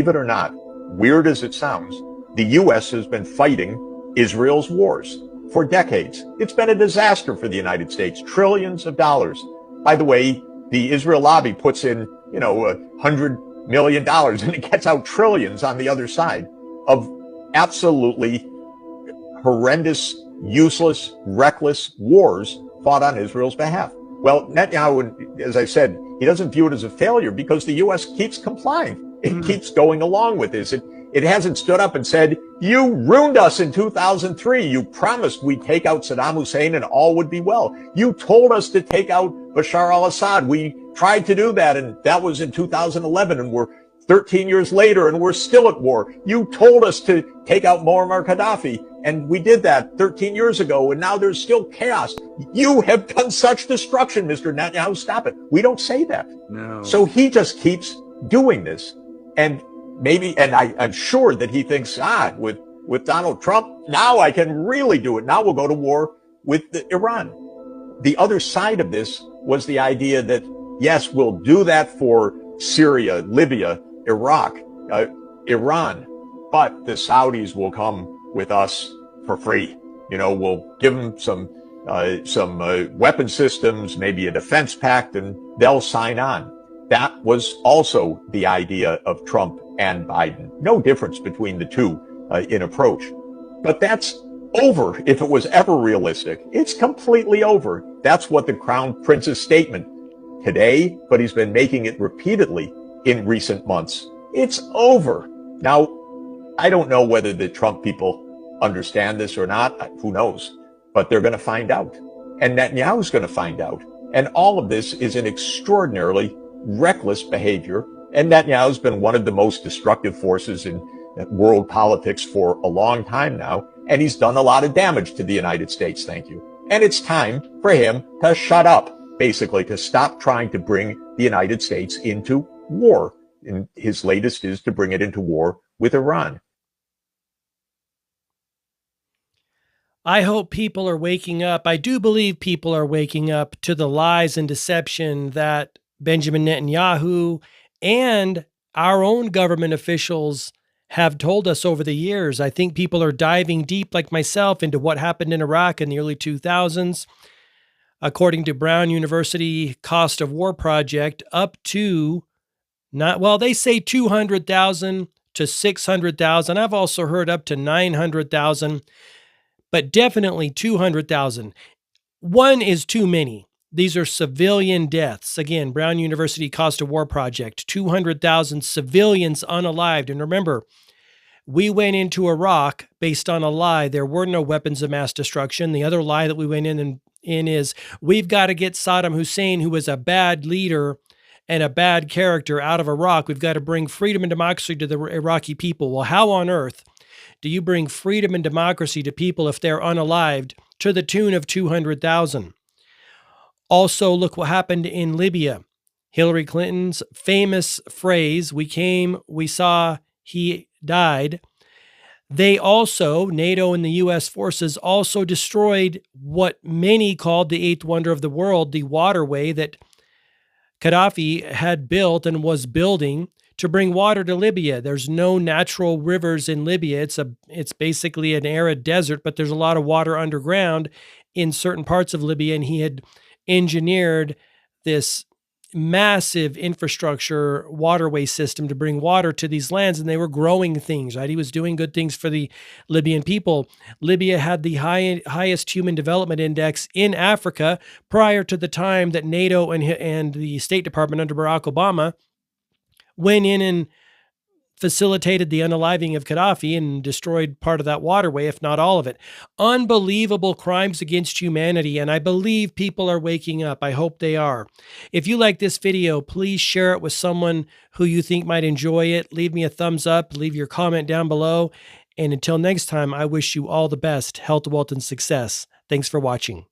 believe it or not, weird as it sounds, the U.S. has been fighting Israel's wars for decades. It's been a disaster for the United States, trillions of dollars. By the way, the Israel lobby puts in, $100 million and it gets out trillions on the other side of absolutely horrendous, useless, reckless wars fought on Israel's behalf. Well, Netanyahu, as I said, he doesn't view it as a failure because the U.S. keeps complying. It keeps going along with this. It hasn't stood up and said, you ruined us in 2003. You promised we'd take out Saddam Hussein and all would be well. You told us to take out Bashar al-Assad. We tried to do that, and that was in 2011, and we're 13 years later, and we're still at war. You told us to take out Muammar Gaddafi, and we did that 13 years ago, and now there's still chaos. You have done such destruction, Mr. Netanyahu. Stop it. We don't say that. No. So he just keeps doing this. And maybe, and I'm sure that he thinks, with Donald Trump, now I can really do it. Now we'll go to war with Iran. The other side of this was the idea that, yes, we'll do that for Syria, Libya, Iraq, Iran, but the Saudis will come with us for free. We'll give them some weapon systems, maybe a defense pact, and they'll sign on. That was also the idea of Trump and Biden. No difference between the two in approach. But that's over if it was ever realistic. It's completely over. That's what the Crown Prince's statement today, but he's been making it repeatedly in recent months. It's over. Now, I don't know whether the Trump people understand this or not. Who knows? But they're going to find out. And Netanyahu's going to find out. And all of this is an extraordinarily reckless behavior. And Netanyahu's been one of the most destructive forces in world politics for a long time now. And he's done a lot of damage to the United States. Thank you. And it's time for him to shut up, basically, to stop trying to bring the United States into war. And his latest is to bring it into war with Iran. I hope people are waking up. I do believe people are waking up to the lies and deception that Benjamin Netanyahu and our own government officials have told us over the years. I think people are diving deep, like myself, into what happened in Iraq in the early 2000s. According to Brown University Cost of War Project, up to, they say 200,000 to 600,000. I've also heard up to 900,000, but definitely 200,000. One is too many. These are civilian deaths. Again, Brown University Cost of War Project, 200,000 civilians unalived. And remember, we went into Iraq based on a lie. There were no weapons of mass destruction. The other lie that we went in is we've got to get Saddam Hussein, who was a bad leader and a bad character, out of Iraq. We've got to bring freedom and democracy to the Iraqi people. Well, how on earth do you bring freedom and democracy to people if they're unalived to the tune of 200,000? Also, look what happened in Libya. Hillary Clinton's famous phrase, we came, we saw, he died. They also, NATO and the U.S. forces, also destroyed what many called the eighth wonder of the world, the waterway that Gaddafi had built and was building to bring water to Libya. There's no natural rivers in Libya. It's basically an arid desert, but there's a lot of water underground in certain parts of Libya, and he had engineered this massive infrastructure waterway system to bring water to these lands, and they were growing things, right? He was doing good things for the Libyan people. Libya had the highest human development index in Africa prior to the time that NATO and the State Department under Barack Obama went in and facilitated the unaliving of Gaddafi and destroyed part of that waterway, if not all of it. Unbelievable crimes against humanity, and I believe people are waking up. I hope they are. If you like this video, please share it with someone who you think might enjoy it. Leave me a thumbs up, leave your comment down below, and until next time, I wish you all the best, health, wealth, and success. Thanks for watching.